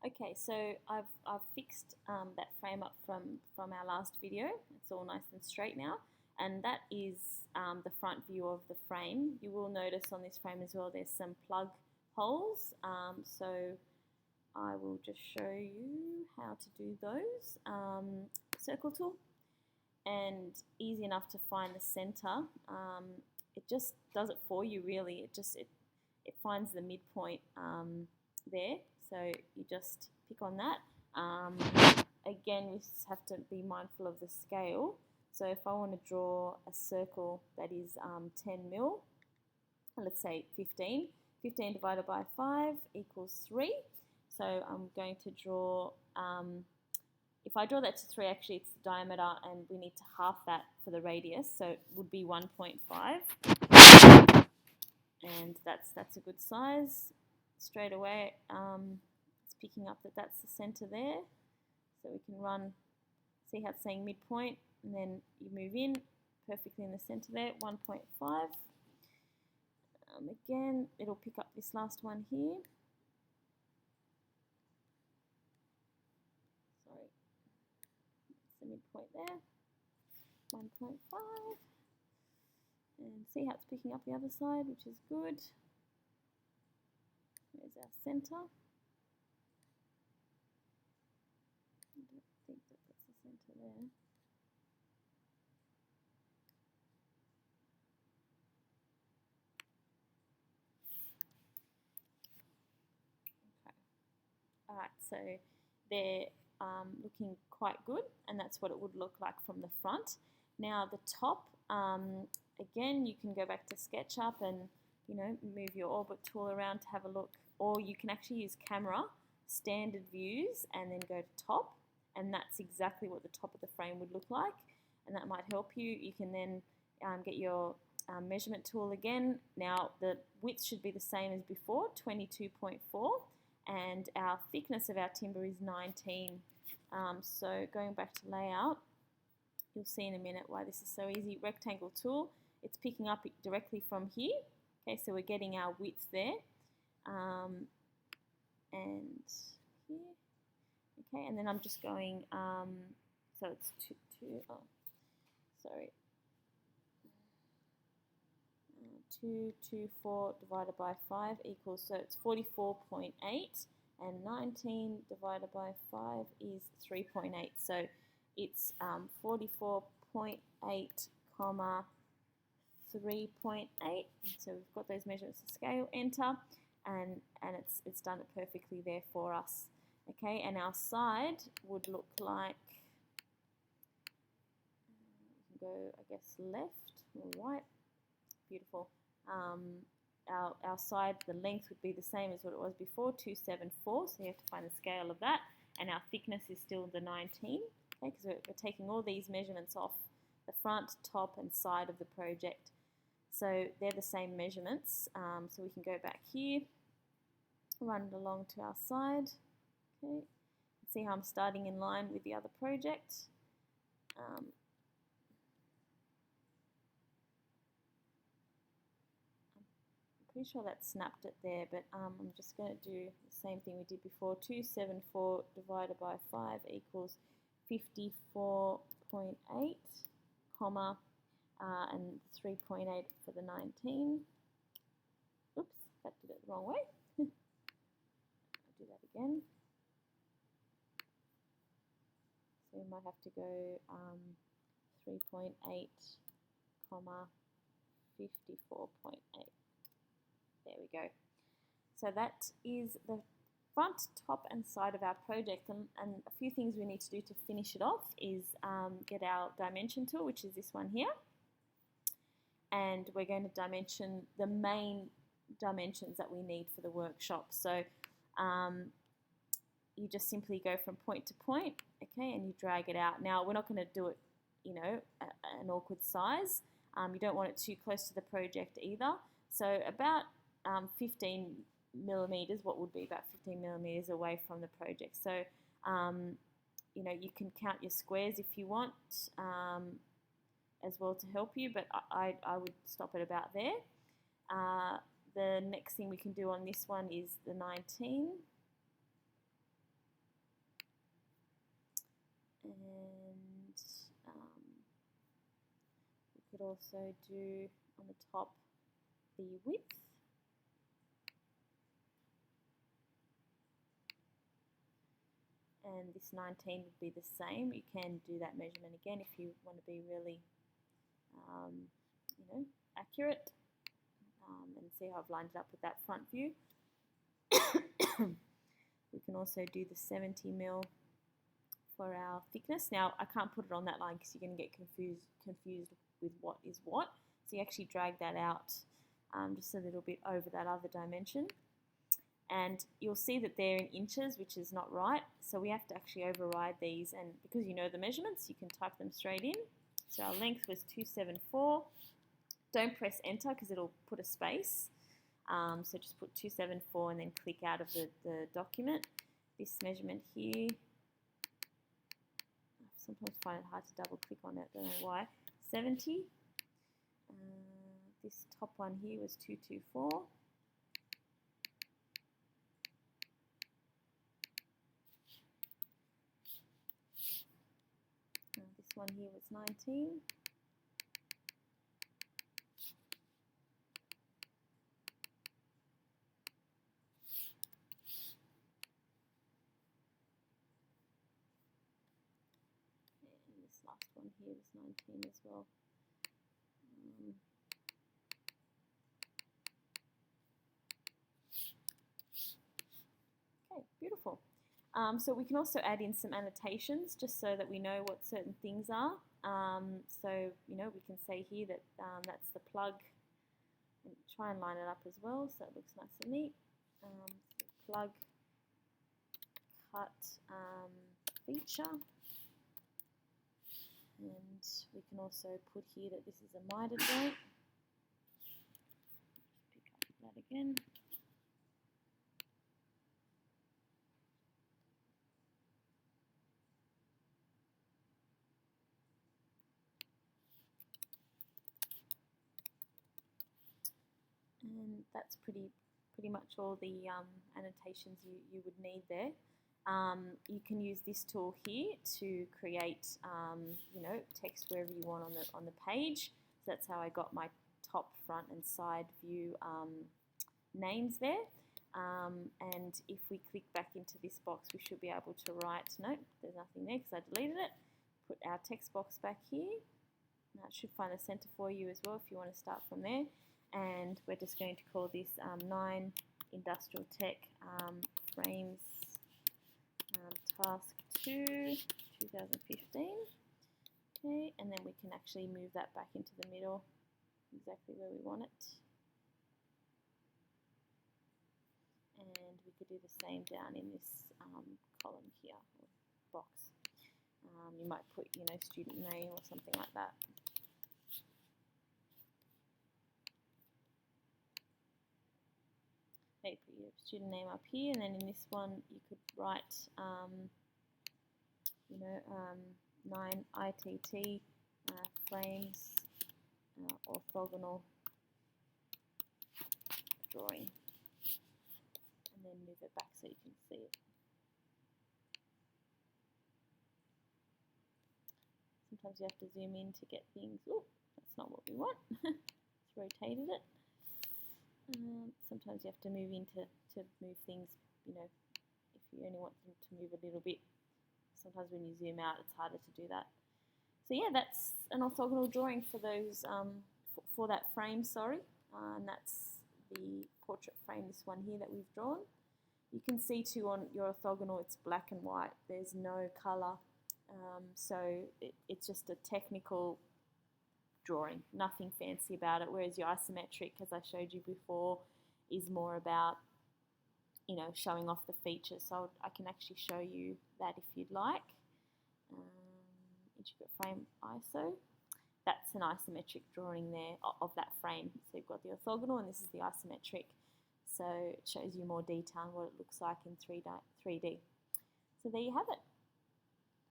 Okay, so I've fixed that frame up from our last video. It's all nice and straight now, and that is the front view of the frame. You will notice on this frame as well there's some plug holes, so I will just show you how to do those. Circle tool, and easy enough to find the center. It just does it for you really. It finds the midpoint there, so you just pick on that. Again, we just have to be mindful of the scale. So if I want to draw a circle that is 10 mil, let's say 15 divided by 5 equals 3. So I'm going to draw, if I draw that to 3, actually it's the diameter, and we need to half that for the radius, so it would be 1.5. And that's a good size. Straight away, it's picking up that that's the center there. So we can run, see how it's saying midpoint, and then you move in perfectly in the center there, 1.5. Again, it'll pick up this last one here. Sorry, that's the midpoint there, 1.5. And see how it's picking up the other side, which is good. There's our center. I don't think that that's the center there. Okay. Alright, so they're looking quite good, and that's what it would look like from the front. Now the top, again, you can go back to SketchUp and move your orbit tool around to have a look, or you can actually use camera standard views and then go to top, and that's exactly what the top of the frame would look like, and that might help you. You can then get your measurement tool again. Now the width should be the same as before, 22.4, and our thickness of our timber is 19. So going back to layout, you'll see in a minute why this is so easy. Rectangle tool, it's picking up directly from here. Okay, so we're getting our width there, and here. Okay, and then I'm just going, so it's 224 divided by 5 equals, so it's 44.8, and 19 divided by 5 is 3.8. So it's 44.8, comma 3.8. So we've got those measurements to scale, enter, and it's done it perfectly there for us. Okay, and our side would look like, you can go, I guess, left or right. Beautiful. Our side, the length would be the same as what it was before, 274, so you have to find the scale of that, and our thickness is still the 19, okay, because we're taking all these measurements off the front, top, and side of the project. So they're the same measurements, so we can go back here, run it along to our side, okay, see how I'm starting in line with the other project. I'm pretty sure that snapped it there, but I'm just going to do the same thing we did before. 274 divided by 5 equals 54.8, comma, and 3.8 for the 19. Oops, that did it the wrong way. I'll do that again. So we might have to go 3.8, comma 54.8. There we go. So that is the front, top, and side of our project, and a few things we need to do to finish it off is get our dimension tool, which is this one here, and we're going to dimension the main dimensions that we need for the workshop. So you just simply go from point to point, okay, and you drag it out. Now we're not going to do it, an awkward size. You don't want it too close to the project either. So about 15 millimeters, what would be about 15 millimeters away from the project. So, you can count your squares if you want as well to help you, but I would stop at about there. The next thing we can do on this one is the 19. And we could also do on the top the width. And this 19 would be the same. You can do that measurement again if you want to be really, accurate, and see how I've lined it up with that front view. We can also do the 70 mil for our thickness. Now I can't put it on that line because you're going to get confused with what is what. So you actually drag that out just a little bit over that other dimension. And you'll see that they're in inches, which is not right. So we have to actually override these, and because you know the measurements, you can type them straight in. So our length was 274. Don't press enter because it'll put a space. So just put 274 and then click out of the document. This measurement here, I sometimes find it hard to double click on it, don't know why. 70. This top one here was 224. This one here was 19. And this last one here was 19 as well. Okay, beautiful. So we can also add in some annotations just so that we know what certain things are. So, we can say here that that's the plug, and try and line it up as well so it looks nice and neat. Plug cut feature. And we can also put here that this is a miter joint. Pick up that again. And that's pretty much all the annotations you would need there. You can use this tool here to create, text wherever you want on the page. So that's how I got my top, front, and side view names there. And if we click back into this box, we should be able to write. Nope, there's nothing there because I deleted it. Put our text box back here. Now it should find a center for you as well if you want to start from there. And we're just going to call this 9 Industrial Tech Frames Task 2 2015. Okay, and then we can actually move that back into the middle, exactly where we want it. And we could do the same down in this column here, or box. You might put, student name or something like that. Okay, put your student name up here, and then in this one you could write, 9 ITT frames orthogonal drawing, and then move it back so you can see it. Sometimes you have to zoom in to get things. Oh, that's not what we want. It's rotated it. Sometimes you have to move in to move things, if you only want them to move a little bit. Sometimes when you zoom out, it's harder to do that. So yeah, that's an orthogonal drawing for those, for that frame, sorry. And that's the portrait frame, this one here that we've drawn. You can see too on your orthogonal, it's black and white. There's no colour. So it's just a technical drawing, nothing fancy about it, whereas your isometric, as I showed you before, is more about, showing off the features. So I can actually show you that if you'd like. Intricate frame ISO. That's an isometric drawing there of that frame. So you've got the orthogonal and this is the isometric. So it shows you more detail on what it looks like in 3D. So there you have it.